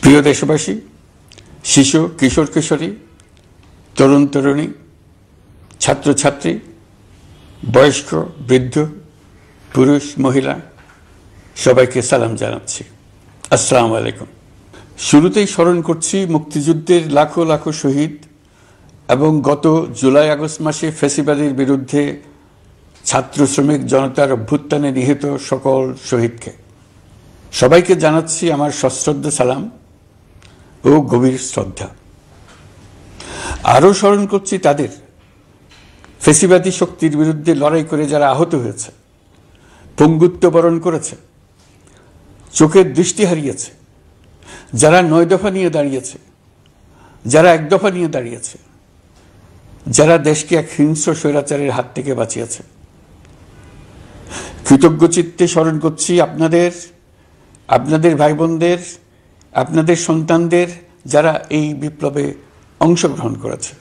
প্রিয় দেশবাসী, শিশু, কিশোর কিশোরী, তরুণ তরুণী, ছাত্রছাত্রী, বয়স্ক, বৃদ্ধ, পুরুষ, মহিলা সবাইকে সালাম জানাচ্ছি। আসসালামু আলাইকুম। শুরুতেই স্মরণ করছি মুক্তিযুদ্ধের লাখো লাখো শহীদ এবং গত জুলাই আগস্ট মাসে ফ্যাসিবাদের বিরুদ্ধে ছাত্র শ্রমিক জনতার অভ্যুত্থানে নিহত সকল শহীদকে। সবাইকে জানাচ্ছি আমার সশ্রদ্ধ সালাম ও গভীর শ্রদ্ধা। আরও স্মরণ করছি তাদের, ফ্যাসিবাদী শক্তির বিরুদ্ধে লড়াই করে যারা আহত হয়েছে, পঙ্গুত্ব বরণ করেছে, চোখের দৃষ্টি হারিয়েছে, যারা 9 দফা নিয়ে দাঁড়িয়েছে, যারা 1 দফা নিয়ে দাঁড়িয়েছে, যারা দেশকে এক হিংস্র স্বৈরাচারের হাত থেকে বাঁচিয়েছে। কৃতজ্ঞ চিত্তে স্মরণ করছি আপনাদের ভাই বোনদের, আপনাদের সন্তানদের যারা এই বিপ্লবে অংশগ্রহণ করেছে।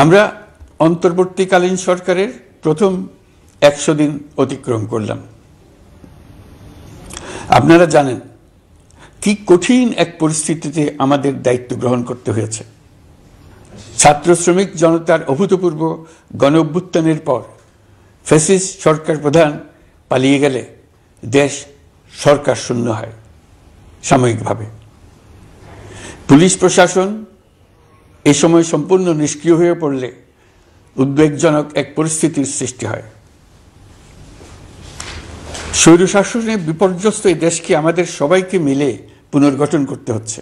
আমরা অন্তর্বর্তীকালীন সরকারের প্রথম 100 দিন অতিক্রম করলাম। আপনারা জানেন কি কঠিন এক পরিস্থিতিতে আমাদের দায়িত্ব গ্রহণ করতে হয়েছে। ছাত্র শ্রমিক জনতার অভূতপূর্ব গণ অভ্যুত্থানের পর ফ্যাসিস্ট সরকার প্রধান পালিয়ে গেলে দেশ সরকার শূন্য হয় সাময়িকভাবে। পুলিশ প্রশাসন এ সময় সম্পূর্ণ নিষ্ক্রিয় হয়ে পড়লে উদ্বেগজনক এক পরিস্থিতির সৃষ্টি হয়। স্বৈরশাসনে বিপর্যস্ত এই দেশকে আমাদের সবাইকে মিলে পুনর্গঠন করতে হচ্ছে।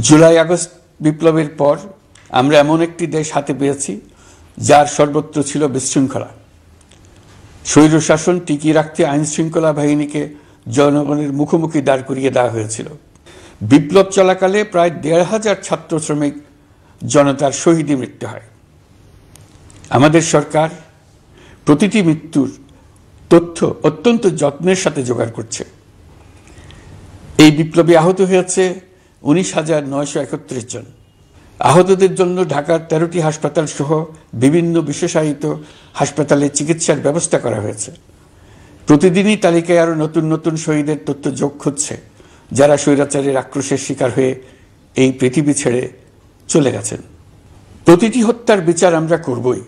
জুলাই আগস্ট বিপ্লবের পর আমরা এমন একটি দেশ হাতে পেয়েছি যার সর্বত্র ছিল বিশৃঙ্খলা। স্বৈরশাসন টিকিয়ে রাখতে আইন শৃঙ্খলা বাহিনীকে জনগণের মুখোমুখি দাঁড় করিয়ে দেওয়া হয়েছিল। বিপ্লব চলাকালে প্রায় 1,500 ছাত্র শ্রমিক জনতার শহীদে মৃত্যু হয়। আমাদের সরকার প্রতিটি মৃত্যুর তথ্য অত্যন্ত যত্নের সাথে জোগাড় করছে। এই বিপ্লবে আহত হয়েছে 19,931 জন। আহতদের জন্য ঢাকার 13টি হাসপাতাল সহ বিভিন্ন বিশেষায়িত হাসপাতালে চিকিৎসার ব্যবস্থা করা হয়েছে। প্রতিদিনই তালিকায় আরও নতুন নতুন শহীদের তথ্য যোগ হচ্ছে, যারা স্বৈরাচারের আক্রোশের শিকার হয়ে এই পৃথিবী ছেড়ে চলে গেছেন। প্রতিটি হত্যার বিচার আমরা করবই।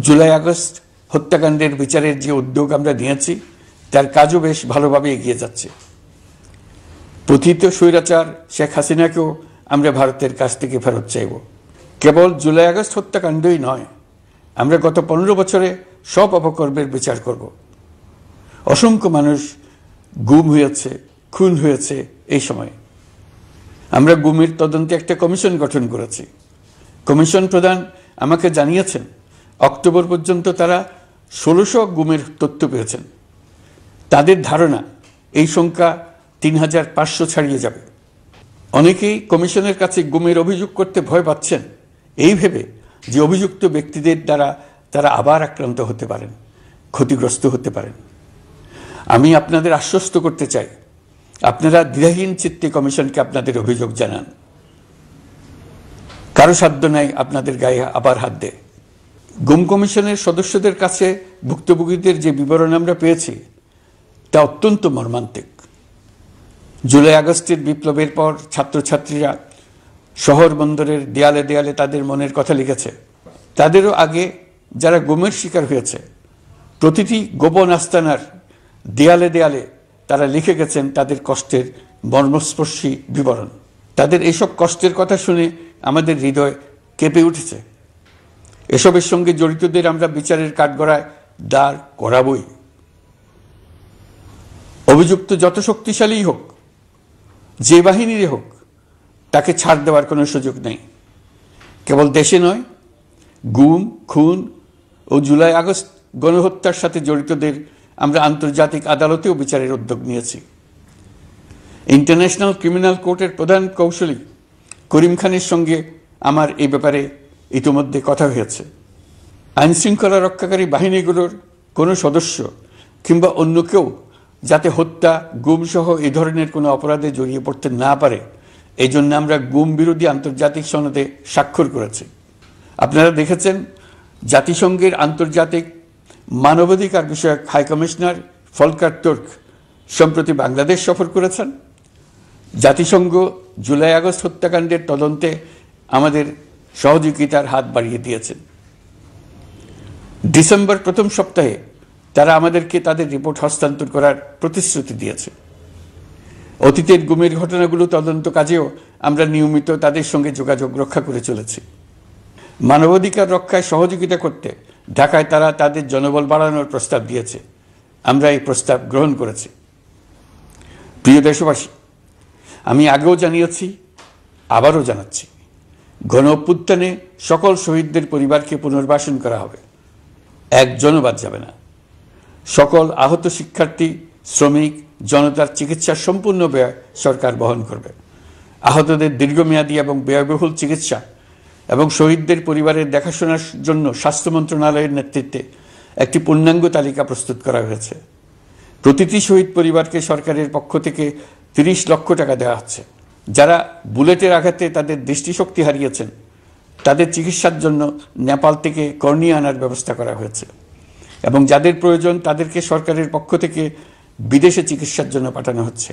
জুলাই আগস্ট হত্যাকাণ্ডের বিচারের যে উদ্যোগ আমরা নিয়েছি তার কাজও বেশ ভালোভাবে এগিয়ে যাচ্ছে। পতিত স্বৈরাচার শেখ হাসিনাকেও আমরা ভারতের কাছ থেকে ফেরত চাইব। কেবল জুলাই আগস্ট হত্যাকাণ্ডই নয়, আমরা গত 15 বছরে সব অপকর্মের বিচার করব। অসংখ্য মানুষ গুম হয়েছে, খুন হয়েছে। এই সময় আমরা গুমের তদন্তে একটা কমিশন গঠন করেছি। কমিশন প্রধান আমাকে জানিয়েছেন অক্টোবর পর্যন্ত তারা 1600 গুমের তথ্য পেয়েছেন। তাদের ধারণা এই সংখ্যা 3,500 ছাড়িয়ে যাবে। অনেকেই কমিশনের কাছে গুমের অভিযোগ করতে ভয় পাচ্ছেন, এই ভেবে যে অভিযুক্ত ব্যক্তিদের দ্বারা তারা আবার আক্রান্ত হতে পারেন, ক্ষতিগ্রস্ত হতে পারেন। আমি আপনাদের আশ্বস্ত করতে চাই, আপনারা দ্বিধাহীন চিত্তে কমিশনকে আপনাদের অভিযোগ জানান। কারো সাধ্য নাই আপনাদের গায়ে আবার হাত দেয়। গুম কমিশনের সদস্যদের কাছে ভুক্তভোগীদের যে বিবরণ আমরা পেয়েছি তা অত্যন্ত মর্মান্তিক। জুলাই আগস্টের বিপ্লবের পর ছাত্রছাত্রীরা শহর বন্দরের দেয়ালে দেয়ালে তাদের মনের কথা লিখেছে। তাদেরও আগে যারা গুমের শিকার হয়েছে প্রতিটি গোপন আস্তানার দেয়ালে দেয়ালে তারা লিখে গেছেন তাদের কষ্টের মর্মস্পর্শী বিবরণ। তাদের এইসব কষ্টের কথা শুনে আমাদের হৃদয় কেঁপে উঠেছে। এসবের সঙ্গে জড়িতদের আমরা বিচারের কাঠগড়ায় দাঁড় করাবই। অভিযুক্ত যত শক্তিশালী হোক, যে বাহিনীরই হোক, তাকে ছাড় দেওয়ার কোনো সুযোগ নেই। কেবল দেশে নয়, গুম, খুন ও জুলাই আগস্ট গণহত্যার সাথে জড়িতদের আমরা আন্তর্জাতিক আদালতেও বিচারের উদ্যোগ নিয়েছি। ইন্টারন্যাশনাল ক্রিমিনাল কোর্টের প্রধান কৌশলী করিম খানের সঙ্গে আমার এই ব্যাপারে ইতিমধ্যে কথা হয়েছে। আইন শৃঙ্খলা রক্ষাকারী বাহিনীগুলোর কোনো সদস্য কিংবা অন্য কেউ যাতে হত্যা, গুম সহ এই ধরনের কোনো অপরাধে জড়িয়ে পড়তে না পারে, এই জন্য আমরা গুম বিরোধী আন্তর্জাতিক সনদে স্বাক্ষর করেছি। আপনারা দেখেছেন জাতিসংঘের আন্তর্জাতিক মানবাধিকার বিষয়ক হাই কমিশনার ফলকার তুর্ক সম্প্রতি বাংলাদেশ সফর করেছেন। জাতিসংঘ জুলাই আগস্ট হত্যাকাণ্ডের তদন্তে আমাদের সহযোগিতার হাত বাড়িয়ে দিয়েছেন। ডিসেম্বর প্রথম সপ্তাহে তারা আমাদেরকে তাদের রিপোর্ট হস্তান্তর করার প্রতিশ্রুতি দিয়েছে। অতীতের গুমের ঘটনাগুলো তদন্ত কাজেও আমরা নিয়মিত তাদের সঙ্গে যোগাযোগ রক্ষা করে চলেছি। মানবাধিকার রক্ষায় সহযোগিতা করতে ঢাকায় তারা তাদের জনবল বাড়ানোর প্রস্তাব দিয়েছে। আমরা এই প্রস্তাব গ্রহণ করেছি। প্রিয় দেশবাসী, আমি আগেও জানিয়েছি, আবারও জানাচ্ছি, গণ অভ্যুত্থানে সকল শহীদদের পরিবারকে পুনর্বাসন করা হবে, একজনও বাদ যাবে না। সকল আহত শিক্ষার্থী, শ্রমিক, জনতার চিকিৎসার সম্পূর্ণ ব্যয় সরকার বহন করবে। আহতদের দীর্ঘমেয়াদী এবং ব্যয়বহুল চিকিৎসা এবং শহীদদের পরিবারের দেখাশোনার জন্য স্বাস্থ্য মন্ত্রণালয়ের নেতৃত্বে একটি পূর্ণাঙ্গ তালিকা প্রস্তুত করা হয়েছে। প্রতিটি শহীদ পরিবারকে সরকারের পক্ষ থেকে 30 লক্ষ টাকা দেওয়া হচ্ছে। যারা বুলেটের আঘাতে তাদের দৃষ্টিশক্তি হারিয়েছেন তাদের চিকিৎসার জন্য নেপাল থেকে কর্নিয়া আনার ব্যবস্থা করা হয়েছে এবং যাদের প্রয়োজন তাদেরকে সরকারের পক্ষ থেকে বিদেশে চিকিৎসার জন্য পাঠানো হচ্ছে।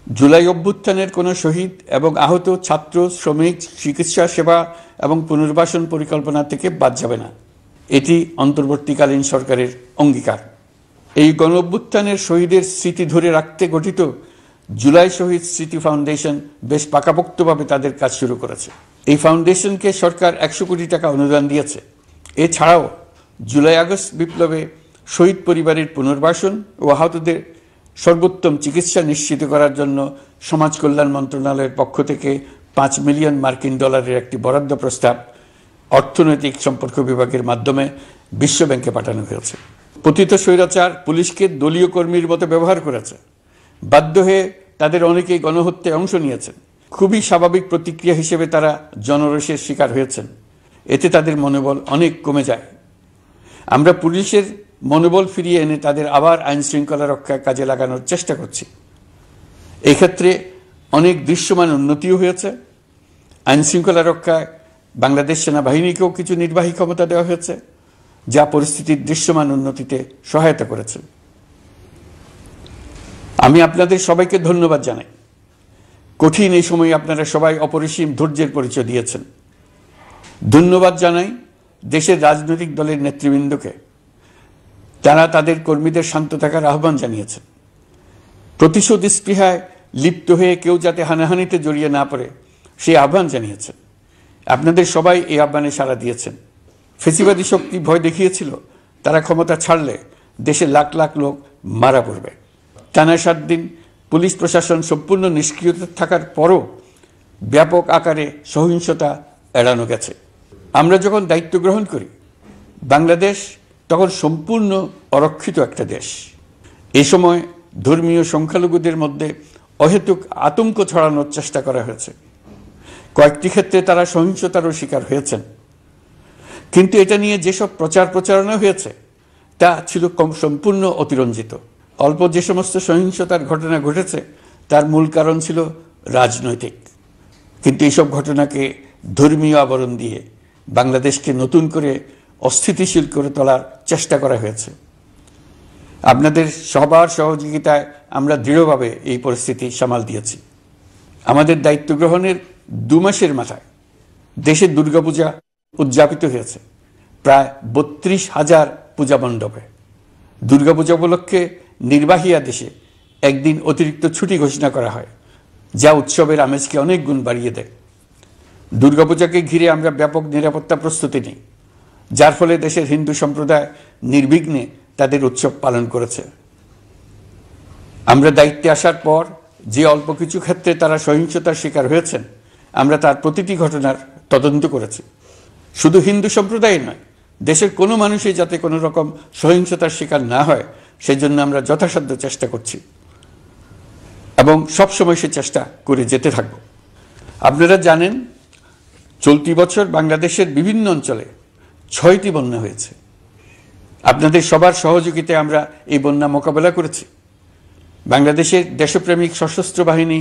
জুলাই অভ্যুত্থানের কোনো শহীদ এবং আহত ছাত্র, শ্রমিক চিকিৎসা সেবা এবং পুনর্বাসন পরিকল্পনা থেকে বাদ যাবে না। এটি অন্তর্বর্তীকালীন সরকারের অঙ্গীকার। এই গণ অভ্যুত্থানের শহীদের স্মৃতি ধরে রাখতে গঠিত জুলাই শহীদ স্মৃতি ফাউন্ডেশন বেশ পাকাপোক্তভাবে তাদের কাজ শুরু করেছে। এই ফাউন্ডেশনকে সরকার 100 কোটি টাকা অনুদান দিয়েছে। এছাড়াও জুলাই আগস্ট বিপ্লবে শহীদ পরিবারের পুনর্বাসন ও আহতদের সর্বোত্তম চিকিৎসা নিশ্চিত করার জন্য সমাজ কল্যাণ মন্ত্রণালয়ের পক্ষ থেকে $5 মিলিয়ন একটি বরাদ্দ প্রস্তাব অর্থনৈতিক সম্পর্ক বিভাগের মাধ্যমে বিশ্ব ব্যাংকে পাঠানো হয়েছে। পতিত স্বৈরাচার পুলিশকে দলীয় কর্মীর মতো ব্যবহার করেছে। বাধ্য হয়ে তাদের অনেকেই গণহত্যায় অংশ নিয়েছেন। খুবই স্বাভাবিক প্রতিক্রিয়া হিসেবে তারা জনরোষের শিকার হয়েছেন। এতে তাদের মনোবল অনেক কমে যায়। আমরা পুলিশের মনোবল ফিরিয়ে এনে তাদের আবার আইন শৃঙ্খলা রক্ষায় কাজে লাগানোর চেষ্টা করছি। এই ক্ষেত্রে অনেক দৃশ্যমান উন্নতিও হয়েছে। আইন শৃঙ্খলা রক্ষায় বাংলাদেশ সেনাবাহিনীকেও কিছু নির্বাহী ক্ষমতা দেওয়া হয়েছে, যা পরিস্থিতির দৃশ্যমান উন্নতিতে সহায়তা করেছে। আমি আপনাদের সবাইকে ধন্যবাদ জানাই। কঠিন এই সময়ে আপনারা সবাই অপরিসীম ধৈর্যের পরিচয় দিয়েছেন। ধন্যবাদ জানাই দেশের রাজনৈতিক দলের নেতৃবৃন্দকে। তারা তাদের কর্মীদের শান্ত থাকার আহ্বান জানিয়েছেন। প্রতিশোধ স্পৃহায় লিপ্ত হয়ে কেউ যাতে হানাহানিতে জড়িয়ে না পড়ে সেই আহ্বান জানিয়েছেন। আপনাদের সবাই এই আহ্বানে সাড়া দিয়েছেন। ফেসিবাদী শক্তি ভয় দেখিয়েছিল তারা ক্ষমতা ছাড়লে দেশে লাখ লাখ লোক মারা পড়বে। টানা 7 দিন পুলিশ প্রশাসন সম্পূর্ণ নিষ্ক্রিয়তা থাকার পরও ব্যাপক আকারে সহিংসতা এড়ানো গেছে। আমরা যখন দায়িত্ব গ্রহণ করি, বাংলাদেশ তখন সম্পূর্ণ অরক্ষিত একটা দেশ। এই সময় ধর্মীয় সংখ্যালঘুদের মধ্যে অহেতুক আতঙ্ক ছড়ানোর চেষ্টা করা হয়েছে। কয়েকটি ক্ষেত্রে তারা সহিংসতারও শিকার হয়েছেন। কিন্তু এটা নিয়ে যেসব প্রচারণা হয়েছে তা ছিল সম্পূর্ণ অতিরঞ্জিত। অল্প যে সমস্ত সহিংসতার ঘটনা ঘটেছে তার মূল কারণ ছিল রাজনৈতিক। কিন্তু এইসব ঘটনাকে ধর্মীয় আবরণ দিয়ে বাংলাদেশকে নতুন করে অস্থিতিশীল করে তোলার চেষ্টা করা হয়েছে। আপনাদের সবার সহযোগিতায় আমরা দৃঢ়ভাবে এই পরিস্থিতি সামাল দিয়েছি। আমাদের দায়িত্ব গ্রহণের 2 মাসের মাথায় দেশে দুর্গাপূজা উদযাপিত হয়েছে প্রায় 32,000 পূজা মণ্ডপে। দুর্গাপূজা উপলক্ষে নির্বাহী আদেশে একদিন অতিরিক্ত ছুটি ঘোষণা করা হয়, যা উৎসবের আমেজকে অনেক গুণ বাড়িয়ে দেয়। দুর্গাপূজাকে ঘিরে আমরা ব্যাপক নিরাপত্তা প্রস্তুতি নিই, যার ফলে দেশের হিন্দু সম্প্রদায় নির্বিঘ্নে তাদের উৎসব পালন করেছে। আমরা দায়িত্বে আসার পর যে অল্প কিছু ক্ষেত্রে তারা সহিংসতার শিকার হয়েছেন, আমরা তার প্রতিটি ঘটনার তদন্ত করেছি। শুধু হিন্দু সম্প্রদায় নয়, দেশের কোনো মানুষই যাতে কোনো রকম সহিংসতার শিকার না হয় সেজন্য আমরা যথাসাধ্য চেষ্টা করছি এবং সবসময় সে চেষ্টা করে যেতে থাকব। আপনারা জানেন, চলতি বছর বাংলাদেশের বিভিন্ন অঞ্চলে 6টি বন্যা হয়েছে। আপনাদের সবার সহযোগিতায় আমরা এই বন্যা মোকাবেলা করেছি। বাংলাদেশের দেশপ্রেমিক সশস্ত্র বাহিনী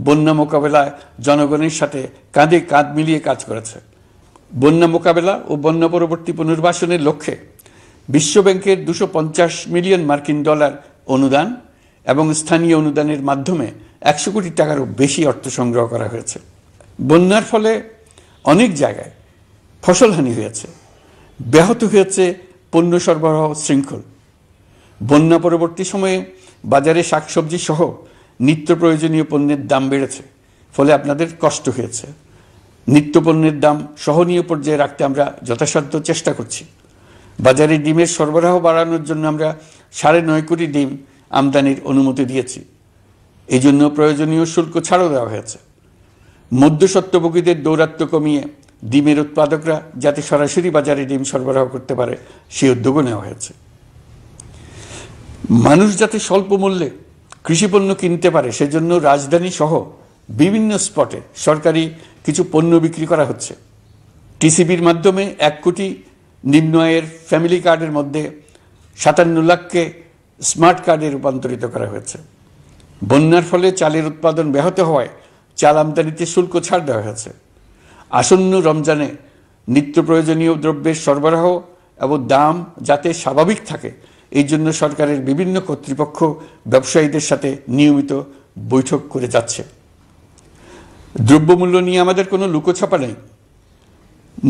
বন্যা মোকাবেলায় জনগণের সাথে কাঁধে কাঁধ মিলিয়ে কাজ করেছে। বন্যা মোকাবেলা ও বন্যা পরবর্তী পুনর্বাসনের লক্ষ্যে বিশ্বব্যাংকের $250 মিলিয়ন অনুদান এবং স্থানীয় অনুদানের মাধ্যমে 100 কোটি টাকারও বেশি অর্থ সংগ্রহ করা হয়েছে। বন্যার ফলে অনেক জায়গায় ফসলহানি হয়েছে, ব্যাহত হয়েছে পণ্য সরবরাহ শৃঙ্খল। বন্যা পরবর্তী সময়ে বাজারে শাকসবজি সহ নিত্য প্রয়োজনীয় পণ্যের দাম বেড়েছে, ফলে আপনাদের কষ্ট হয়েছে। নিত্য পণ্যের দাম সহনীয় পর্যায়ে রাখতে আমরা যথাসাধ্য চেষ্টা করছি। বাজারে ডিমের সরবরাহ বাড়ানোর জন্য আমরা 9.5 কোটি ডিম আমদানির অনুমতি দিয়েছি। এই জন্য প্রয়োজনীয় শুল্ক ছাড়ও দেওয়া হয়েছে। মধ্যস্বত্বভোগীদের দৌরাত্ম্য কমিয়ে ডিমের উৎপাদকরা যাতে সরাসরি বাজারে ডিম সরবরাহ করতে পারে সেই উদ্যোগও নেওয়া হয়েছে। মানুষ যাতে স্বল্প মূল্যে কৃষিপণ্য কিনতে পারে সেজন্য রাজধানী সহ বিভিন্ন স্পটে সরকারি কিছু পণ্য বিক্রি করা হচ্ছে। টিসিবির মাধ্যমে 1 কোটি নিম্ন আয়ের ফ্যামিলি কার্ডের মধ্যে 57 লাখকে স্মার্ট কার্ডে রূপান্তরিত করা হয়েছে। বন্যার ফলে চালের উৎপাদন ব্যাহত হওয়ায় চাল আমদানিতে শুল্ক ছাড় দেওয়া হয়েছে। আসন্ন রমজানে নিত্য প্রয়োজনীয় দ্রব্যের সরবরাহ এবং দাম যাতে স্বাভাবিক থাকে এই জন্য সরকারের বিভিন্ন কর্তৃপক্ষ ব্যবসায়ীদের সাথে নিয়মিত বৈঠক করে যাচ্ছে। দ্রব্যমূল্য নিয়ে আমাদের কোনো লুকোছাপা নেই।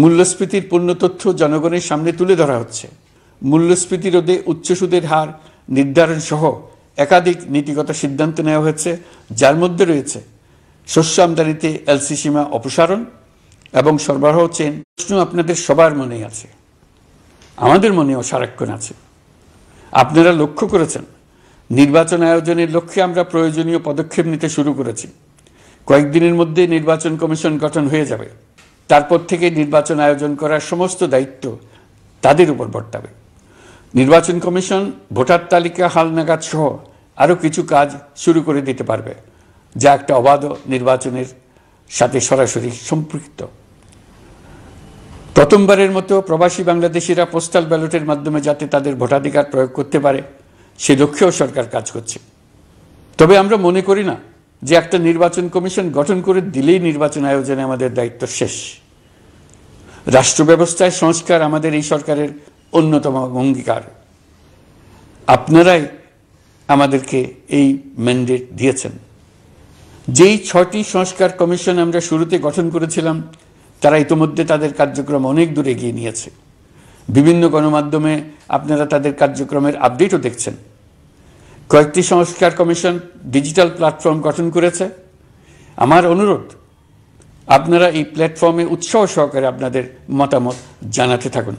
মূল্যস্ফীতির পূর্ণ তথ্য জনগণের সামনে তুলে ধরা হচ্ছে। মূল্যস্ফীতি রোধে উচ্চ সুদের হার নির্ধারণ সহ একাধিক নীতিগত সিদ্ধান্ত নেওয়া হয়েছে, যার মধ্যে রয়েছে শস্য আমদানিতে এলসি সীমা অপসারণ এবং সরবরাহ চেইন। প্রশ্ন আপনাদের সবার মনেই আছে, আমাদের মনেও সারাক্ষণ আছে। আপনারা লক্ষ্য করেছেন নির্বাচন আয়োজনের লক্ষ্যে আমরা প্রয়োজনীয় পদক্ষেপ নিতে শুরু করেছি। কয়েকদিনের মধ্যে নির্বাচন কমিশন গঠন হয়ে যাবে। তারপর থেকে নির্বাচন আয়োজন করার সমস্ত দায়িত্ব তাদের উপর বর্তাবে। নির্বাচন কমিশন ভোটার তালিকা হালনাগাদ সহ আরও কিছু কাজ শুরু করে দিতে পারবে, যা একটা অবাধ নির্বাচনের সাথে সরাসরি সম্পৃক্ত। প্রথমবারের মতো প্রবাসী বাংলাদেশিরা পোস্টাল ব্যালটের মাধ্যমে যাতে তাদের ভোটাধিকার প্রয়োগ করতে পারে সে লক্ষ্যেও সরকার কাজ করছে। তবে আমরা মনে করি না যে একটা নির্বাচন কমিশন গঠন করে দিলেই নির্বাচন আয়োজনে আমাদের দায়িত্ব শেষ। রাষ্ট্র ব্যবস্থায় সংস্কার আমাদের এই সরকারের অন্যতম অঙ্গীকার। আপনারাই আমাদেরকে এই ম্যান্ডেট দিয়েছেন। যেই 6টি সংস্কার কমিশন আমরা শুরুতে গঠন করেছিলাম তারা ইতোমধ্যে তাদের কার্যক্রম অনেক দূর এগিয়ে নিয়েছে। বিভিন্ন গণমাধ্যমে আপনারা তাদের কার্যক্রমের আপডেটও দেখছেন। কয়েকটি সংস্কার কমিশন ডিজিটাল প্ল্যাটফর্ম গঠন করেছে। আমার অনুরোধ, আপনারা এই প্ল্যাটফর্মে উৎসাহ সহকারে আপনাদের মতামত জানাতে থাকুন।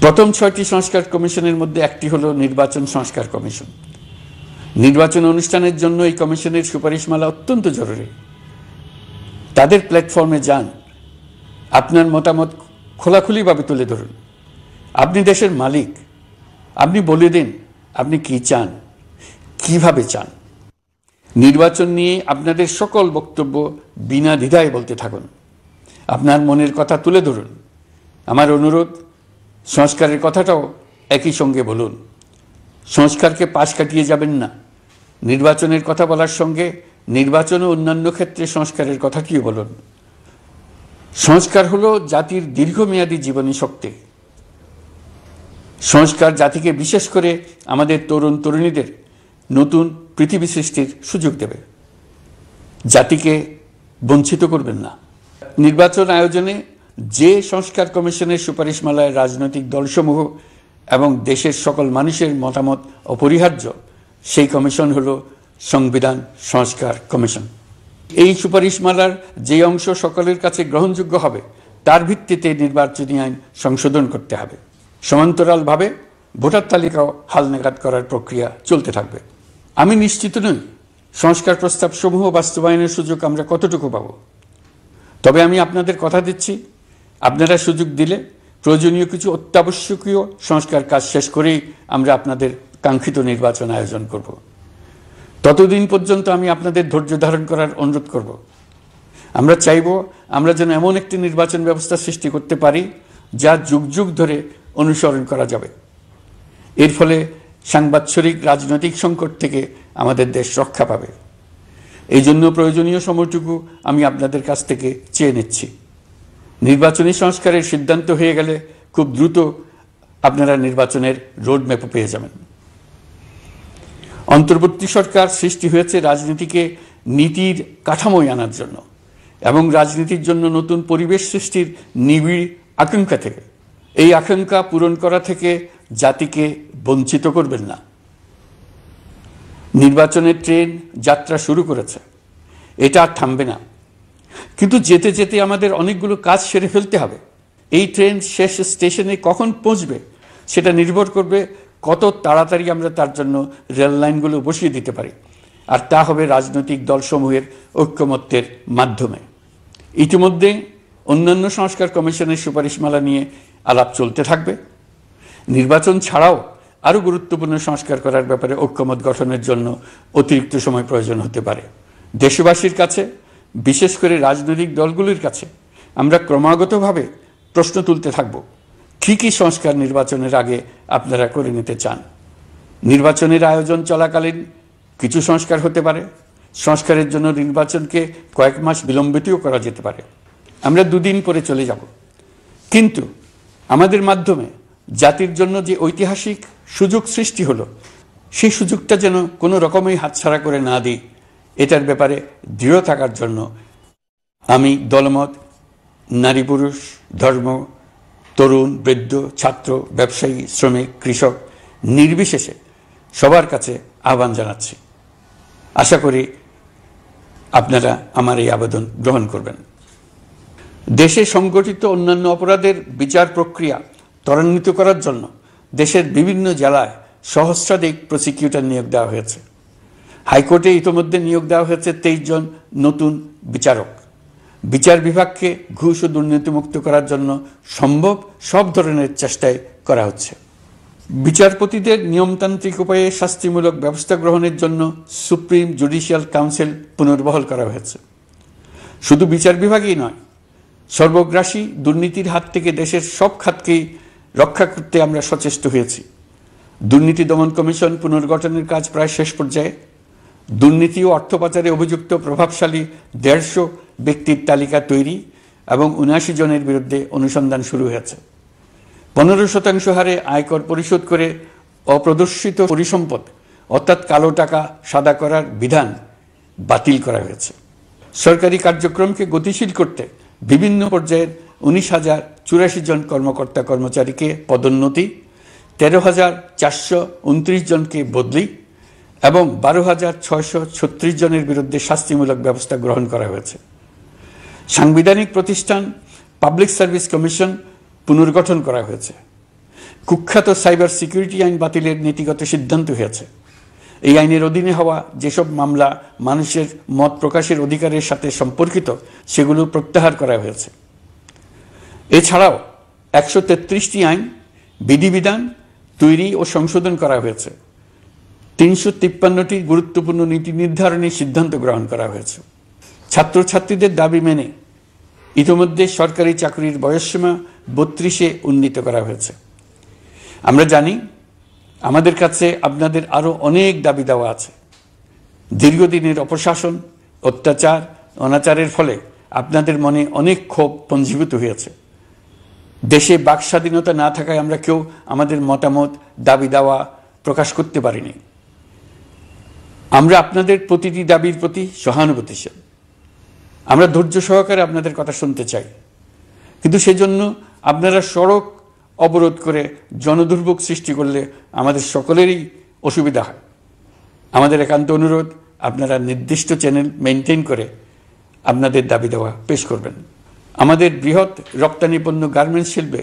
প্রথম 6টি সংস্কার কমিশনের মধ্যে একটি হলো নির্বাচন সংস্কার কমিশন। নির্বাচন অনুষ্ঠানের জন্য এই কমিশনের সুপারিশমালা অত্যন্ত জরুরি। তাদের প্ল্যাটফর্মে যান, আপনার মতামত খোলাখুলিভাবে তুলে ধরুন। আপনি দেশের মালিক, আপনি বলে দিন আপনি কি চান, কিভাবে চান। নির্বাচন নিয়ে আপনাদের সকল বক্তব্য বিনা দ্বিধায় বলতে থাকুন। আপনার মনের কথা তুলে ধরুন। আমার অনুরোধ, সংস্কারের কথাটাও একই সঙ্গে বলুন। সংস্কারকে পাশ কাটিয়ে যাবেন না। নির্বাচনের কথা বলার সঙ্গে নির্বাচন ও অন্যান্য ক্ষেত্রে সংস্কারের কথাটিও বলুন। সংস্কার হলো জাতির দীর্ঘমেয়াদী জীবনী শক্তি। সংস্কার জাতিকে, বিশেষ করে আমাদের তরুণ তরুণীদের নতুন পৃথিবী সৃষ্টির সুযোগ দেবে। জাতিকে বঞ্চিত করবেন না। নির্বাচন আয়োজনে যে সংস্কার কমিশনের সুপারিশমালায় রাজনৈতিক দলসমূহ এবং দেশের সকল মানুষের মতামত অপরিহার্য, সেই কমিশন হলো সংবিধান সংস্কার কমিশন। এই সুপারিশমালার যে অংশ সকলের কাছে গ্রহণযোগ্য হবে তার ভিত্তিতে নির্বাচনী আইন সংশোধন করতে হবে। সমান্তরালভাবে ভোটার তালিকাও হালনাগাদ করার প্রক্রিয়া চলতে থাকবে। আমি নিশ্চিত নই সংস্কার প্রস্তাবসমূহ বাস্তবায়নের সুযোগ আমরা কতটুকু পাব। তবে আমি আপনাদের কথা দিচ্ছি, আপনারা সুযোগ দিলে প্রয়োজনীয় কিছু অত্যাবশ্যকীয় সংস্কার কাজ শেষ করেই আমরা আপনাদের কাঙ্ক্ষিত নির্বাচন আয়োজন করব। ততদিন পর্যন্ত আমি আপনাদের ধৈর্য ধারণ করার অনুরোধ করব। আমরা চাইব আমরা যেন এমন একটি নির্বাচন ব্যবস্থা সৃষ্টি করতে পারি যা যুগ যুগ ধরে অনুসরণ করা যাবে। এর ফলে সাংবৎসরিক রাজনৈতিক সংকট থেকে আমাদের দেশ রক্ষা পাবে। এই জন্য প্রয়োজনীয় সময়টুকু আমি আপনাদের কাছ থেকে চেয়ে নিচ্ছি। নির্বাচনী সংস্কারের সিদ্ধান্ত হয়ে গেলে খুব দ্রুত আপনারা নির্বাচনের রোডম্যাপও পেয়ে যাবেন। অন্তর্বর্তী সরকার সৃষ্টি হয়েছে রাজনীতিকে নীতির কাঠামোয় আনার জন্য এবং রাজনীতির জন্য নতুন পরিবেশ সৃষ্টির নিবিড় আকাঙ্ক্ষা থেকে। এই আকাঙ্ক্ষা পূরণ করা থেকে জাতিকে বঞ্চিত করবেন না। নির্বাচনের ট্রেন যাত্রা শুরু করেছে, এটা আর থামবে না, কিন্তু যেতে যেতে আমাদের অনেকগুলো কাজ সেরে ফেলতে হবে। এই ট্রেন শেষ স্টেশনে কখন পৌঁছবে সেটা নির্ভর করবে কত তাড়াতাড়ি আমরা তার জন্য রেল লাইনগুলো বসিয়ে দিতে পারি, আর তা হবে রাজনৈতিক দলসমূহের ঐক্যমত্যের মাধ্যমে। ইতিমধ্যে অন্যান্য সংস্কার কমিশনের সুপারিশমালা নিয়ে আলাপ চলতে থাকবে। নির্বাচন ছাড়াও আরও গুরুত্বপূর্ণ সংস্কার করার ব্যাপারে ঐক্যমত গঠনের জন্য অতিরিক্ত সময় প্রয়োজন হতে পারে। দেশবাসীর কাছে, বিশেষ করে রাজনৈতিক দলগুলির কাছে আমরা ক্রমাগতভাবে প্রশ্ন তুলতে থাকব, কী কী সংস্কার নির্বাচনের আগে আপনারা করে নিতে চান। নির্বাচনের আয়োজন চলাকালীন কিছু সংস্কার হতে পারে, সংস্কারের জন্য নির্বাচনকে কয়েক মাস বিলম্বিতও করা যেতে পারে। আমরা দুদিন পরে চলে যাব, কিন্তু আমাদের মাধ্যমে জাতির জন্য যে ঐতিহাসিক সুযোগ সৃষ্টি হলো, সেই সুযোগটা যেন কোনো রকমই হাতছাড়া করে না দিই, এটার ব্যাপারে দৃঢ় থাকার জন্য আমি দলমত, নারী পুরুষ, ধর্ম, তরুণ, বৃদ্ধ, ছাত্র, ব্যবসায়ী, শ্রমিক, কৃষক নির্বিশেষে সবার কাছে আহ্বান জানাচ্ছি। আশা করি আপনারা আমার এই আবেদন গ্রহণ করবেন। দেশে সংগঠিত অন্যান্য অপরাধের বিচার প্রক্রিয়া ত্বরান্বিত করার জন্য দেশের বিভিন্ন জেলায় সহস্রাধিক প্রসিকিউটর নিয়োগ দেওয়া হয়েছে। হাইকোর্টে ইতিমধ্যে নিয়োগ দেওয়া হয়েছে 23 জন নতুন বিচারক। বিচার বিভাগকে ঘুষ ও দুর্নীতিমুক্ত করার জন্য সম্ভব সব ধরনের চেষ্টাই করা হচ্ছে। বিচারপতিদের নিয়মতান্ত্রিক উপায়ে শাস্তিমূলক ব্যবস্থা গ্রহণের জন্য সুপ্রিম জুডিশিয়াল কাউন্সিল পুনর্বহাল করা হয়েছে। শুধু বিচার বিভাগই নয়, সর্বগ্রাসী দুর্নীতির হাত থেকে দেশের সব খাতকেই রক্ষা করতে আমরা সচেষ্ট হয়েছি। দুর্নীতি দমন কমিশন পুনর্গঠনের কাজ প্রায় শেষ পর্যায়ে। দুর্নীতি ও অর্থ পাচারে অভিযুক্ত প্রভাবশালী 150 ব্যক্তির তালিকা তৈরি এবং 79 জনের বিরুদ্ধে অনুসন্ধান শুরু হয়েছে। 15% হারে আয়কর পরিশোধ করে অপ্রদর্শিত পরিসম্পদ অর্থাৎ কালো টাকা সাদা করার বিধান বাতিল করা হয়েছে। সরকারি কার্যক্রমকে গতিশীল করতে বিভিন্ন পর্যায়ের 19,084 জন কর্মকর্তা কর্মচারীকে পদোন্নতি, 13,429 জনকে বদলি এবং 12,636 জনের বিরুদ্ধে শাস্তিমূলক ব্যবস্থা গ্রহণ করা হয়েছে। সাংবিধানিক প্রতিষ্ঠান পাবলিক সার্ভিস কমিশন পুনর্গঠন করা হয়েছে। কুখ্যাত সাইবার সিকিউরিটি আইন বাতিলের নীতিগত সিদ্ধান্ত হয়েছে। এই আইনের অধীনে হওয়া যেসব মামলা মানুষের মত প্রকাশের অধিকারের সাথে সম্পর্কিত সেগুলো প্রত্যাহার করা হয়েছে। এছাড়াও 133টি আইন বিধিবিধান তৈরি ও সংশোধন করা হয়েছে। 353টি গুরুত্বপূর্ণ নীতি নির্ধারণের সিদ্ধান্ত গ্রহণ করা হয়েছে। ছাত্রছাত্রীদের দাবি মেনে ইতিমধ্যে সরকারি চাকরির বয়সসীমা 32-এ উন্নীত করা হয়েছে। আমরা জানি আমাদের কাছে আপনাদের আরও অনেক দাবি দেওয়া আছে। দীর্ঘদিনের অপশাসন, অত্যাচার, অনাচারের ফলে আপনাদের মনে অনেক ক্ষোভ পঞ্জীভূত হয়েছে। দেশে বাক স্বাধীনতা না থাকায় আমরা কেউ আমাদের মতামত, দাবি দেওয়া প্রকাশ করতে পারিনি। আমরা আপনাদের প্রতিটি দাবির প্রতি সহানুভূতিশীল। আমরা ধৈর্য সহকারে আপনাদের কথা শুনতে চাই, কিন্তু সেজন্য আপনারা সড়ক অবরোধ করে জনদুর্ভোগ সৃষ্টি করলে আমাদের সকলেরই অসুবিধা হয়। আমাদের একান্ত অনুরোধ, আপনারা নির্দিষ্ট চ্যানেল মেনটেন করে আপনাদের দাবি দেওয়া পেশ করবেন। আমাদের বৃহৎ রপ্তানি পণ্য গার্মেন্টস শিল্পে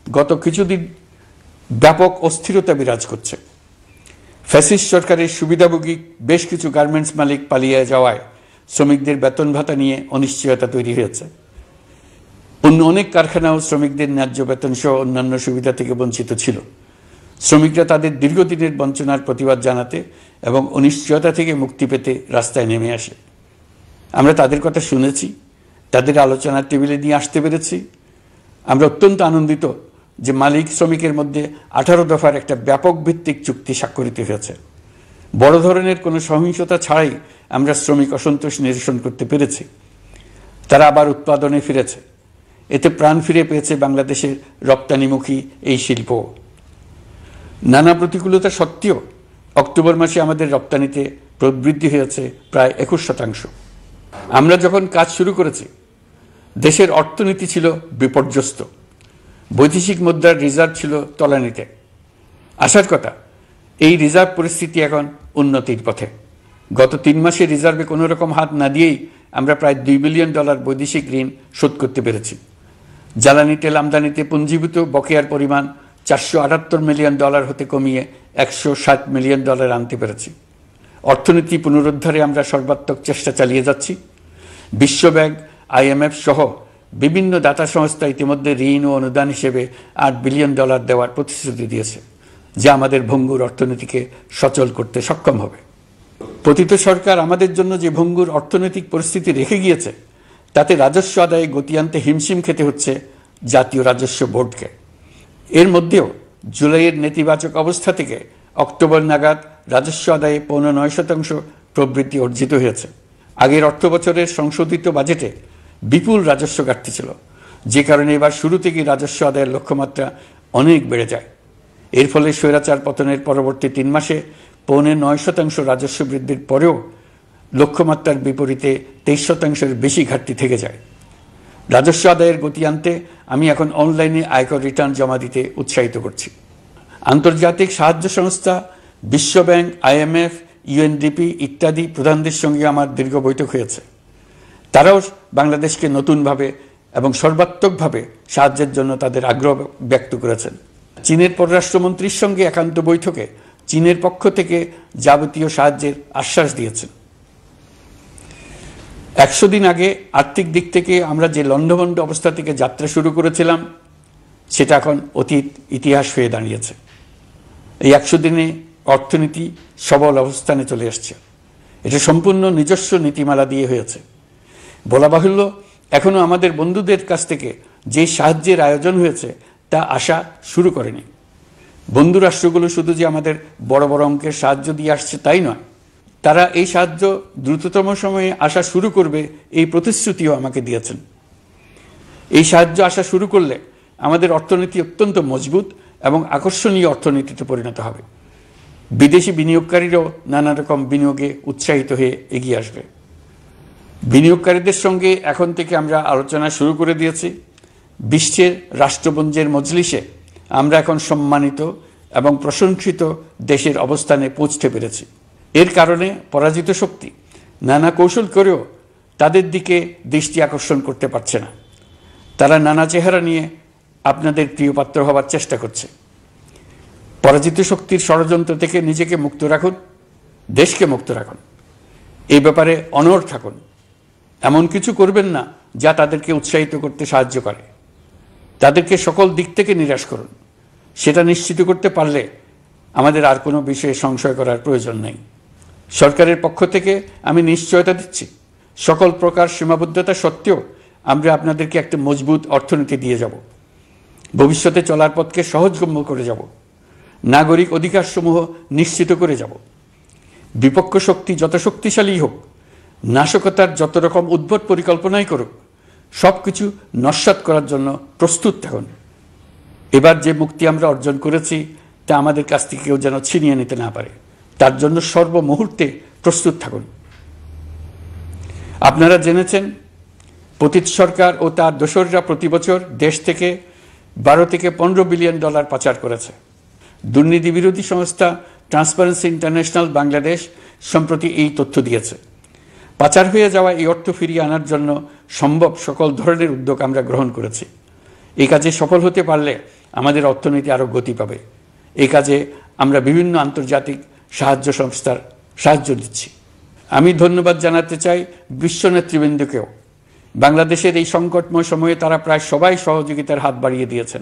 গত কিছুদিন ব্যাপক অস্থিরতা বিরাজ করছে। ফ্যাসিস্ট সরকারের সুবিধাভোগী বেশ কিছু গার্মেন্টস মালিক পালিয়ে যাওয়ায় শ্রমিকদের বেতন ভাতা নিয়ে অনিশ্চয়তা তৈরি হয়েছে। অন্য অনেক কারখানাও শ্রমিকদের ন্যায্য বেতন সহ অন্যান্য সুবিধা থেকে বঞ্চিত ছিল। শ্রমিকরা তাদের দীর্ঘদিনের বঞ্চনার প্রতিবাদ জানাতে এবং অনিশ্চয়তা থেকে মুক্তি পেতে রাস্তায় নেমে আসে। আমরা তাদের কথা শুনেছি, তাদের আলোচনার টেবিলে নিয়ে আসতে পেরেছি। আমরা অত্যন্ত আনন্দিত যে মালিক শ্রমিকের মধ্যে 18 দফার একটা ব্যাপক ভিত্তিক চুক্তি স্বাক্ষরিত হয়েছে। বড় ধরনের কোনো সহিংসতা ছাড়াই আমরা শ্রমিক অসন্তোষ নিরসন করতে পেরেছি। তারা আবার উৎপাদনে ফিরেছে। এতে প্রাণ ফিরে পেয়েছে বাংলাদেশের রপ্তানিমুখী এই শিল্প। নানা প্রতিকূলতা সত্ত্বেও অক্টোবর মাসে আমাদের রপ্তানিতে প্রবৃদ্ধি হয়েছে প্রায় 21%। আমরা যখন কাজ শুরু করেছি দেশের অর্থনীতি ছিল বিপর্যস্ত, বৈদেশিক মুদ্রার রিজার্ভ ছিল তলানিতে। আসার কথা, এই রিজার্ভ পরিস্থিতি এখন উন্নতির পথে। গত 3 মাসে রিজার্ভে কোনো রকম হাত না দিয়েই আমরা প্রায় $2 বিলিয়ন বৈদেশিক ঋণ শোধ করতে পেরেছি। জ্বালানি তেল আমদানিতে পুঞ্জীভূত বকেয়ার পরিমাণ $478 মিলিয়ন হতে কমিয়ে $160 মিলিয়ন আনতে পেরেছি। অর্থনীতি পুনরুদ্ধারে আমরা সর্বাত্মক চেষ্টা চালিয়ে যাচ্ছি। বিশ্বব্যাংক, IMF সহ বিভিন্ন দাতা সংস্থা ইতিমধ্যে ঋণ ও অনুদান হিসেবে $8 বিলিয়ন দেওয়ার প্রতিশ্রুতি দিয়েছে, যা আমাদের ভঙ্গুর অর্থনীতিকে সচল করতে সক্ষম হবে। পতিত সরকার আমাদের জন্য যে ভঙ্গুর অর্থনৈতিক পরিস্থিতি রেখে গিয়েছে, তাতে রাজস্ব আদায়ে গতি আনতে হিমশিম খেতে হচ্ছে জাতীয় রাজস্ব বোর্ডকে। এর মধ্যেও জুলাইয়ের নেতিবাচক অবস্থা থেকে অক্টোবর নাগাদ রাজস্ব আদায়ে 9.9% প্রবৃদ্ধি অর্জিত হয়েছে। আগের অর্থ বছরের সংশোধিত বাজেটে বিপুল রাজস্ব ঘাটতি ছিল, যে কারণে এবার শুরু থেকেই রাজস্ব আদায়ের লক্ষ্যমাত্রা অনেক বেড়ে যায়। এর ফলে স্বৈরাচার পতনের পরবর্তী 3 মাসে 9.9% রাজস্ব বৃদ্ধির পরেও লক্ষ্যমাত্রার বিপরীতে 23% বেশি ঘাটতি থেকে যায়। রাজস্ব আদায়ের গতি আনতে আমি এখন অনলাইনে আয়কর রিটার্ন জমা দিতে উৎসাহিত করছি। আন্তর্জাতিক সাহায্য সংস্থা, বিশ্বব্যাংক, IMF, UNDP ইত্যাদি প্রধানদের সঙ্গে আমার দীর্ঘ বৈঠক হয়েছে। তারাও বাংলাদেশকে নতুনভাবে এবং সর্বাত্মকভাবে সাহায্যের জন্য তাদের আগ্রহ ব্যক্ত করেছেন। চীনের পররাষ্ট্রমন্ত্রীর সঙ্গে একান্ত বৈঠকে চীনের পক্ষ থেকে যাবতীয় সাহায্যের আশ্বাস দিয়েছেন। 100 দিন আগে আর্থিক দিক থেকে আমরা যে লণ্ডভণ্ড অবস্থা থেকে যাত্রা শুরু করেছিলাম, সেটা এখন অতীত ইতিহাস হয়ে দাঁড়িয়েছে। এই 100 দিনে অর্থনীতি সবল অবস্থানে চলে আসছে। এটা সম্পূর্ণ নিজস্ব নীতিমালা দিয়ে হয়েছে। বলা বাহুল্য, এখনো আমাদের বন্ধুদের কাছ থেকে যে সাহায্যের আয়োজন হয়েছে তা আসা শুরু করেনি। বন্ধু রাষ্ট্রগুলো শুধু যে আমাদের বড় বড় অঙ্কের সাহায্য দিয়ে আসছে তাই নয়, তারা এই সাহায্য দ্রুততম সময়ে আসা শুরু করবে এই প্রতিশ্রুতিও আমাকে দিয়েছেন। এই সাহায্য আসা শুরু করলে আমাদের অর্থনীতি অত্যন্ত মজবুত এবং আকর্ষণীয় অর্থনীতিতে পরিণত হবে। বিদেশি বিনিয়োগকারীরাও নানা রকম বিনিয়োগে উৎসাহিত হয়ে এগিয়ে আসবে। বিনিয়োগকারীদের সঙ্গে এখন থেকে আমরা আলোচনা শুরু করে দিয়েছি। বিশ্বের রাষ্ট্রপুঞ্জের মজলিসে আমরা এখন সম্মানিত এবং প্রশংসিত দেশের অবস্থানে পৌঁছতে পেরেছি। এর কারণে পরাজিত শক্তি নানা কৌশল করেও তাদের দিকে দৃষ্টি আকর্ষণ করতে পারছে না। তারা নানা চেহারা নিয়ে আপনাদের প্রিয়পাত্র হবার চেষ্টা করছে। পরাজিত শক্তির ষড়যন্ত্র থেকে নিজেকে মুক্ত রাখুন, দেশকে মুক্ত রাখুন। এই ব্যাপারে অনড় থাকুন। এমন কিছু করবেন না যা তাদেরকে উৎসাহিত করতে সাহায্য করে। তাদেরকে সকল দিক থেকে নিরাশ করুন। সেটা নিশ্চিত করতে পারলে আমাদের আর কোনো বিষয়ে সংশয় করার প্রয়োজন নেই। সরকারের পক্ষ থেকে আমি নিশ্চয়তা দিচ্ছি, সকল প্রকার সীমাবদ্ধতা সত্ত্বেও আমরা আপনাদেরকে একটা মজবুত অর্থনীতি দিয়ে যাব। ভবিষ্যতে চলার পথকে সহজগম্য করে যাব। নাগরিক অধিকারসমূহ নিশ্চিত করে যাব। বিপক্ষ শক্তি যত শক্তিশালী হোক, নাশকতার যত রকম উদ্ভট পরিকল্পনাই করুক, সব কিছু নস্যাৎ করার জন্য প্রস্তুত থাকুন। এবার যে মুক্তি আমরা অর্জন করেছি তা আমাদের কাছ থেকে কেউ যেন ছিনিয়ে নিতে না পারে, তার জন্য সর্বমুহূর্তে প্রস্তুত থাকুন। আপনারা জেনেছেন, পতিত সরকার ও তার দোসররা প্রতি বছর দেশ থেকে $12 থেকে $15 বিলিয়ন পাচার করেছে। দুর্নীতি বিরোধী সংস্থা ট্রান্সপারেন্সি ইন্টারন্যাশনাল বাংলাদেশ সম্প্রতি এই তথ্য দিয়েছে। পাচার হয়ে যাওয়া এই অর্থ ফিরিয়ে আনার জন্য সম্ভব সকল ধরনের উদ্যোগ আমরা গ্রহণ করেছি। এই কাজে সফল হতে পারলে আমাদের অর্থনীতি আরও গতি পাবে। এই কাজে আমরা বিভিন্ন আন্তর্জাতিক সাহায্য সংস্থার সাহায্য দিচ্ছি। আমি ধন্যবাদ জানাতে চাই বিশ্ব নেতৃবৃন্দকেও। বাংলাদেশের এই সংকটময় সময়ে তারা প্রায় সবাই সহযোগিতার হাত বাড়িয়ে দিয়েছেন।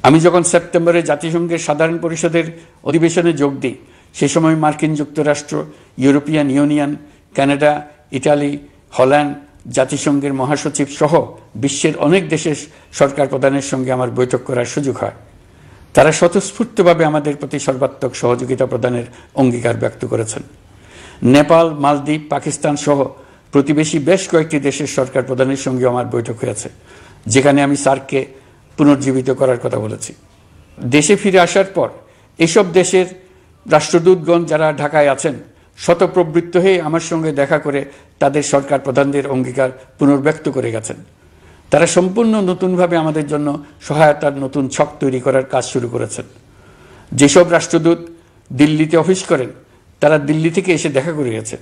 আমি যখন সেপ্টেম্বরে জাতিসংঘের সাধারণ পরিষদের অধিবেশনে যোগ দিই, সে সময় মার্কিন যুক্তরাষ্ট্র, European Union, Canada, Italy, Holland, জাতিসংঘের মহাসচিব সহ বিশ্বের অনেক দেশের সরকার প্রধানের সঙ্গে আমার বৈঠক করার সুযোগ হয়। তারা স্বতঃস্ফূর্তভাবে আমাদের প্রতি সর্বাত্মক সহযোগিতা প্রদানের অঙ্গীকার ব্যক্ত করেছেন। নেপাল, মালদ্বীপ, পাকিস্তান সহ প্রতিবেশী বেশ কয়েকটি দেশের সরকার প্রধানের সঙ্গে আমার বৈঠক হয়েছে, যেখানে আমি সার্ককে পুনর্জীবিত করার কথা বলেছি। দেশে ফিরে আসার পর এসব দেশের রাষ্ট্রদূতগণ যারা ঢাকায় আছেন শতপ্রবৃত্ত হয়ে আমার সঙ্গে দেখা করে তাদের সরকার প্রধানদের অঙ্গীকার পুনর্ব্যক্ত করে গেছেন। তারা সম্পূর্ণ নতুনভাবে আমাদের জন্য সহায়তার নতুন ছক তৈরি করার কাজ শুরু করেছেন। যেসব রাষ্ট্রদূত দিল্লিতে অফিস করেন তারা দিল্লি থেকে এসে দেখা করে গেছেন।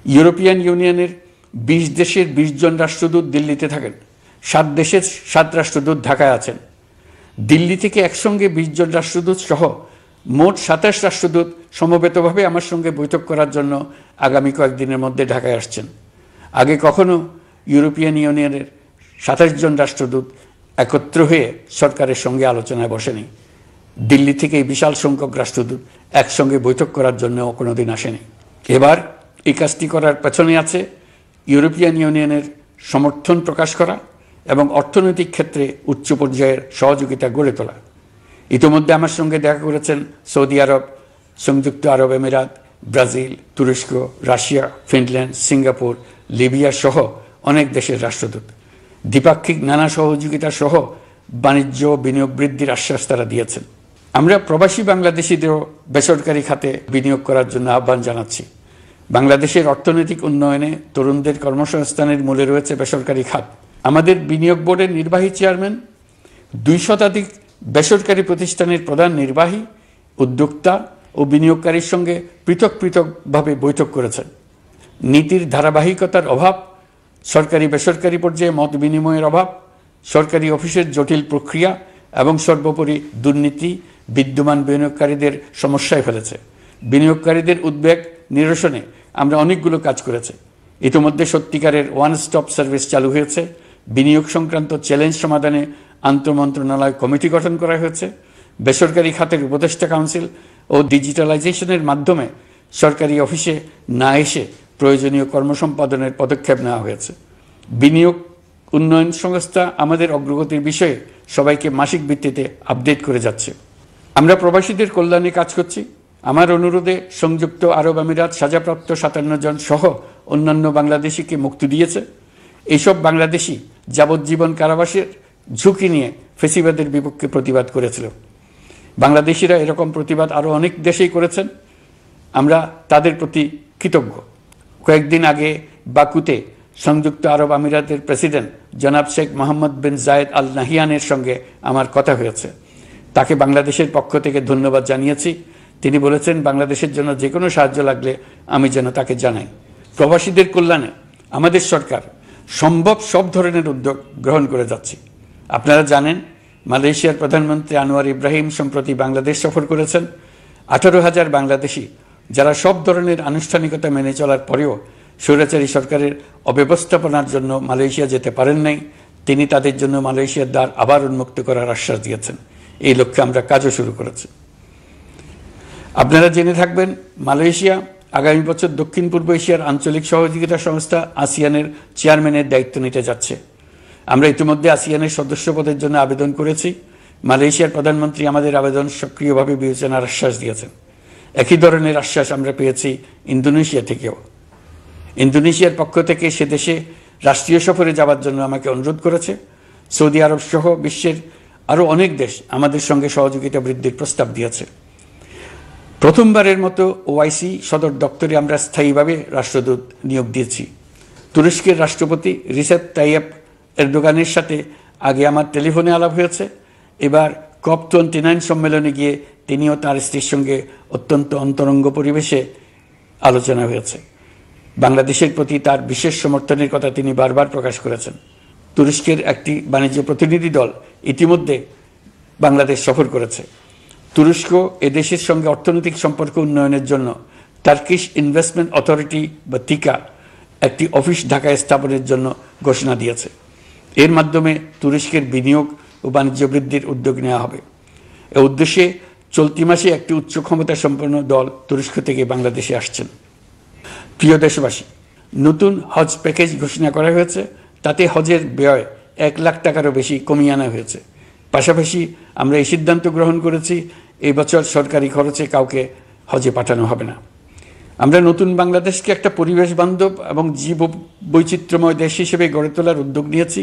ইউরোপিয়ান ইউনিয়নের 20 দেশের 20 জন রাষ্ট্রদূত দিল্লিতে থাকেন, 7 দেশের 7 রাষ্ট্রদূত ঢাকায় আছেন। দিল্লি থেকে একসঙ্গে 20 জন রাষ্ট্রদূত সহ মোট 27 রাষ্ট্রদূত সমবেতভাবে আমার সঙ্গে বৈঠক করার জন্য আগামী কয়েকদিনের মধ্যে ঢাকায় আসছেন। আগে কখনো ইউরোপিয়ান ইউনিয়নের 27 জন রাষ্ট্রদূত একত্র হয়ে সরকারের সঙ্গে আলোচনায় বসেনি। দিল্লি থেকে এই বিশাল সংখ্যক রাষ্ট্রদূত একসঙ্গে বৈঠক করার জন্য কোনোদিন আসেনি। এবার এই কাজটি করার পেছনে আছে ইউরোপিয়ান ইউনিয়নের সমর্থন প্রকাশ করা এবং অর্থনৈতিক ক্ষেত্রে উচ্চ পর্যায়ের সহযোগিতা গড়ে তোলা। ইতিমধ্যে আমার সঙ্গে দেখা করেছেন সৌদি আরব, সংযুক্ত আরব আমিরাত, ব্রাজিল, তুরস্ক, রাশিয়া, ফিনল্যান্ড, সিঙ্গাপুর, লিবিয়া সহ অনেক দেশের রাষ্ট্রদূত। দ্বিপাক্ষিক নানা সহযোগিতা সহ বাণিজ্য বিনিয়োগ বৃদ্ধির আশ্বাস তারা দিয়েছেন। আমরা প্রবাসী বাংলাদেশিদেরও বেসরকারি খাতে বিনিয়োগ করার জন্য আহ্বান জানাচ্ছি। বাংলাদেশের অর্থনৈতিক উন্নয়নে তরুণদের কর্মসংস্থানের মূলে রয়েছে বেসরকারি খাত। আমাদের বিনিয়োগ বোর্ডের নির্বাহী চেয়ারম্যান 2 শতাধিক বেসরকারি প্রতিষ্ঠানের প্রধান নির্বাহী, উদ্যোক্তা ও বিনিয়োগকারীর সঙ্গে পৃথক পৃথকভাবে বৈঠক করেছেন। নীতির ধারাবাহিকতার অভাব, সরকারি বেসরকারি পর্যায়ে মত বিনিময়ের অভাব, সরকারি অফিসের জটিল প্রক্রিয়া এবং সর্বোপরি দুর্নীতি বিদ্যমান বিনিয়োগকারীদের সমস্যায় ফেলেছে। বিনিয়োগকারীদের উদ্বেগ নিরসনে আমরা অনেকগুলো কাজ করেছি। ইতিমধ্যে সত্যিকারের ওয়ান স্টপ সার্ভিস চালু হয়েছে। বিনিয়োগ সংক্রান্ত চ্যালেঞ্জ সমাধানে আন্তঃমন্ত্রণালয় কমিটি গঠন করা হয়েছে। বেসরকারি খাতের উপদেষ্টা কাউন্সিল ও ডিজিটালাইজেশনের মাধ্যমে সরকারি অফিসে না এসে প্রয়োজনীয় কর্মসম্পাদনের পদক্ষেপ নেওয়া হয়েছে। বিনিয়োগ উন্নয়ন সংস্থা আমাদের অগ্রগতির বিষয়ে সবাইকে মাসিক ভিত্তিতে আপডেট করে যাচ্ছে। আমরা প্রবাসীদের কল্যাণে কাজ করছি। আমার অনুরোধে সংযুক্ত আরব আমিরাত সাজাপ্রাপ্ত 57 জন সহ অন্যান্য বাংলাদেশিকে মুক্তি দিয়েছে। এইসব বাংলাদেশি যাবজ্জীবন কারাবাসের ঝুঁকি নিয়ে ফেসিবাদের বিপক্ষে প্রতিবাদ করেছিল। বাংলাদেশিরা এরকম প্রতিবাদ আরও অনেক দেশেই করেছেন। আমরা তাদের প্রতি কৃতজ্ঞ। কয়েকদিন আগে বাকুতে সংযুক্ত আরব আমিরাতের প্রেসিডেন্ট জনাব শেখ মোহাম্মদ বিন জায়েদ আল নাহিয়ানের সঙ্গে আমার কথা হয়েছে। তাকে বাংলাদেশের পক্ষ থেকে ধন্যবাদ জানিয়েছি। তিনি বলেছেন বাংলাদেশের জন্য যে কোনো সাহায্য লাগলে আমি যেন তাকে জানাই। প্রবাসীদের কল্যাণে আমাদের সরকার সম্ভব সব ধরনের উদ্যোগ গ্রহণ করে যাচ্ছে। আপনারা জানেন মালয়েশিয়ার প্রধানমন্ত্রী আনোয়ার ইব্রাহিম সম্প্রতি বাংলাদেশ সফর করেছেন। 18,000 বাংলাদেশি যারা সব ধরনের আনুষ্ঠানিকতা মেনে চলার পরেও স্বৈরাচারী সরকারের অব্যবস্থাপনার জন্য মালয়েশিয়া যেতে পারেন নাই, তিনি তাদের জন্য মালয়েশিয়ার দ্বার আবার উন্মুক্ত করার আশ্বাস দিয়েছেন। এই লক্ষ্যে আমরা কাজও শুরু করেছি। আপনারা জেনে থাকবেন মালয়েশিয়া আগামী বছর দক্ষিণ পূর্ব এশিয়ার আঞ্চলিক সহযোগিতা সংস্থা আসিয়ানের চেয়ারম্যানের দায়িত্ব নিতে যাচ্ছে। আমরা ইতিমধ্যে আসিয়ানের সদস্যপদের জন্য আবেদন করেছি। মালয়েশিয়ার প্রধানমন্ত্রী আমাদের আবেদন সক্রিয়ভাবে বিবেচনার আশ্বাস দিয়েছেন। একই ধরনের আশ্বাস আমরা পেয়েছি ইন্দোনেশিয়া থেকেও। ইন্দোনেশিয়ার পক্ষ থেকে সে দেশে রাষ্ট্রীয় সফরে যাওয়ার জন্য আমাকে অনুরোধ করেছে। সৌদি আরব সহ বিশ্বের আরও অনেক দেশ আমাদের সঙ্গে সহযোগিতা বৃদ্ধির প্রস্তাব দিয়েছে। প্রথমবারের মতো ওআইসি সদর দপ্তরে আমরা স্থায়ীভাবে রাষ্ট্রদূত নিয়োগ দিয়েছি। তুরস্কের রাষ্ট্রপতি রিসেপ তাইয়েপ এরদোগানের সাথে আগে আমার টেলিফোনে আলাপ হয়েছে। এবার COP29 সম্মেলনে গিয়ে তিনিও তার স্ত্রীর সঙ্গে অত্যন্ত অন্তরঙ্গ পরিবেশে আলোচনা হয়েছে। বাংলাদেশের প্রতি তার বিশেষ সমর্থনের কথা তিনি বারবার প্রকাশ করেছেন। তুরস্কের একটি বাণিজ্য প্রতিনিধি দল ইতিমধ্যে বাংলাদেশ সফর করেছে। তুরস্ক এদেশের সঙ্গে অর্থনৈতিক সম্পর্ক উন্নয়নের জন্য টার্কিশ ইনভেস্টমেন্ট অথরিটি বা তিকা একটি অফিস ঢাকায় স্থাপনের জন্য ঘোষণা দিয়েছে। এর মাধ্যমে তুরস্কের বিনিয়োগ ও বাণিজ্য বৃদ্ধির উদ্যোগ নেওয়া হবে। এ উদ্দেশ্যে চলতি মাসে একটি উচ্চ ক্ষমতা সম্পন্ন দল তুরস্ক থেকে বাংলাদেশে আসছেন। প্রিয় দেশবাসী, নতুন হজ প্যাকেজ ঘোষণা করা হয়েছে। তাতে হজের ব্যয় 1 লাখ টাকারও বেশি কমিয়ে আনা হয়েছে। পাশাপাশি আমরা এই সিদ্ধান্ত গ্রহণ করেছি এই বছর সরকারি খরচে কাউকে হজে পাঠানো হবে না। আমরা নতুন বাংলাদেশকে একটা পরিবেশ বান্ধব এবং জীব বৈচিত্র্যময় দেশ হিসেবে গড়ে তোলার উদ্যোগ নিয়েছি।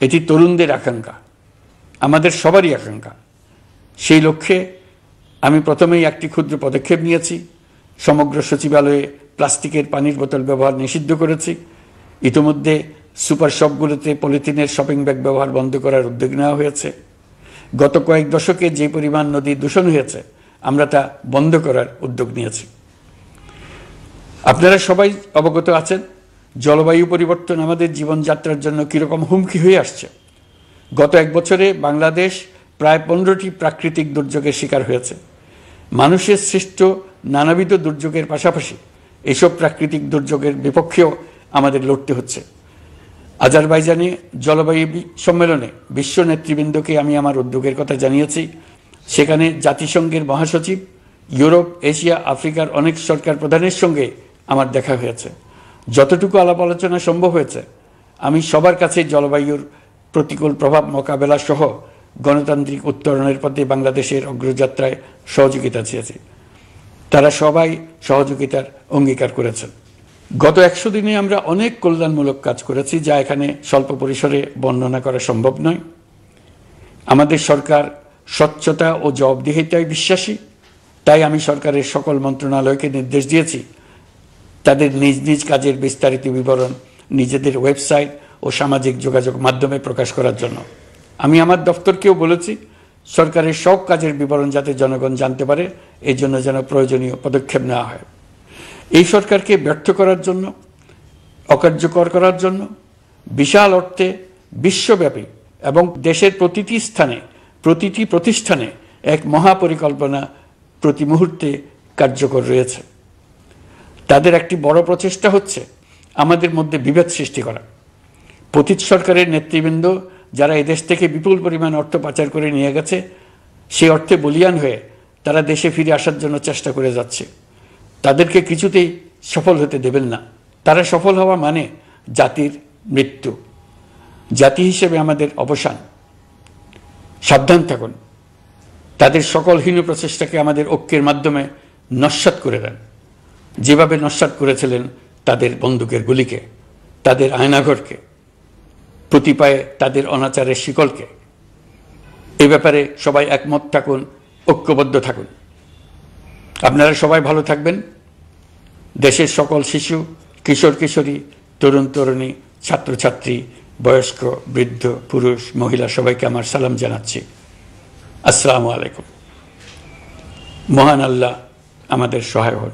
এটি তরুণদের আকাঙ্ক্ষা, আমাদের সবারই আকাঙ্ক্ষা। সেই লক্ষ্যে আমি প্রথমেই একটি ক্ষুদ্র পদক্ষেপ নিয়েছি। সমগ্র সচিবালয়ে প্লাস্টিকের পানির বোতল ব্যবহার নিষিদ্ধ করেছি। ইতিমধ্যে সুপার শপগুলোতে পলিথিনের শপিং ব্যাগ ব্যবহার বন্ধ করার উদ্যোগ নেওয়া হয়েছে। গত কয়েক দশকে যে পরিমাণ নদী দূষণ হয়েছে, আমরা তা বন্ধ করার উদ্যোগ নিয়েছি। আপনারা সবাই অবগত আছেন, জলবায়ু পরিবর্তন আমাদের জীবনযাত্রার জন্য কীরকম হুমকি হয়ে আসছে। গত এক বছরে বাংলাদেশ প্রায় 15টি প্রাকৃতিক দুর্যোগের শিকার হয়েছে। মানুষের সৃষ্ট নানাবিধ দুর্যোগের পাশাপাশি এসব প্রাকৃতিক দুর্যোগের বিপক্ষেও আমাদের লড়তে হচ্ছে। আজারবাইজানে জলবায়ু সম্মেলনে বিশ্ব নেতৃবৃন্দকে আমি আমার উদ্যোগের কথা জানিয়েছি। সেখানে জাতিসংঘের মহাসচিব, ইউরোপ, এশিয়া, আফ্রিকার অনেক সরকার প্রধানের সঙ্গে আমার দেখা হয়েছে। যতটুকু আলাপ আলোচনা সম্ভব হয়েছে, আমি সবার কাছে জলবায়ুর প্রতিকূল প্রভাব মোকাবেলা সহ গণতান্ত্রিক উত্তরণের পথে বাংলাদেশের অগ্রযাত্রায় সহযোগিতা চেয়েছি। তারা সবাই সহযোগিতার অঙ্গীকার করেছেন। গত 100 দিনে আমরা অনেক কল্যাণমূলক কাজ করেছি, যা এখানে স্বল্প পরিসরে বর্ণনা করা সম্ভব নয়। আমাদের সরকার স্বচ্ছতা ও জবাবদিহিতায় বিশ্বাসী। তাই আমি সরকারের সকল মন্ত্রণালয়কে নির্দেশ দিয়েছি তাদের নিজ নিজ কাজের বিস্তারিত বিবরণ নিজেদের ওয়েবসাইট ও সামাজিক যোগাযোগ মাধ্যমে প্রকাশ করার জন্য। আমি আমার দপ্তরকেও বলেছি সরকারের সব কাজের বিবরণ যাতে জনগণ জানতে পারে, এই জন্য যেন প্রয়োজনীয় পদক্ষেপ নেওয়া হয়। এই সরকারকে ব্যর্থ করার জন্য, অকার্যকর করার জন্য বিশাল অর্থে বিশ্বব্যাপী এবং দেশের প্রতিটি স্থানে, প্রতিটি প্রতিষ্ঠানে এক মহাপরিকল্পনা প্রতি মুহূর্তে কার্যকর রয়েছে। তাদের একটি বড় প্রচেষ্টা হচ্ছে আমাদের মধ্যে বিভেদ সৃষ্টি করা। পতিত সরকারের নেতৃবৃন্দ যারা এদেশ থেকে বিপুল পরিমাণ অর্থ পাচার করে নিয়ে গেছে, সেই অর্থে বলিয়ান হয়ে তারা দেশে ফিরে আসার জন্য চেষ্টা করে যাচ্ছে। তাদেরকে কিছুতেই সফল হতে দেবেন না। তারা সফল হওয়া মানে জাতির মৃত্যু, জাতি হিসেবে আমাদের অবসান। সাবধান থাকুন। তাদের সকল হীন প্রচেষ্টাকে আমাদের ঐক্যের মাধ্যমে নস্যাৎ করে দেন, যেভাবে নস্যাৎ করেছিলেন তাদের বন্দুকের গুলিকে, তাদের আয়নাঘরকে, প্রতি পায়ে তাদের অনাচারের শিকলকে। এ ব্যাপারে সবাই একমত থাকুন, ঐক্যবদ্ধ থাকুন। আপনারা সবাই ভালো থাকবেন। দেশের সকল শিশু, কিশোর কিশোরী, তরুণ তরুণী, ছাত্রছাত্রী, বয়স্ক, বৃদ্ধ, পুরুষ, মহিলা সবাইকে আমার সালাম জানাচ্ছি। আসসালামু আলাইকুম। মহান আল্লাহ আমাদের সহায় হন।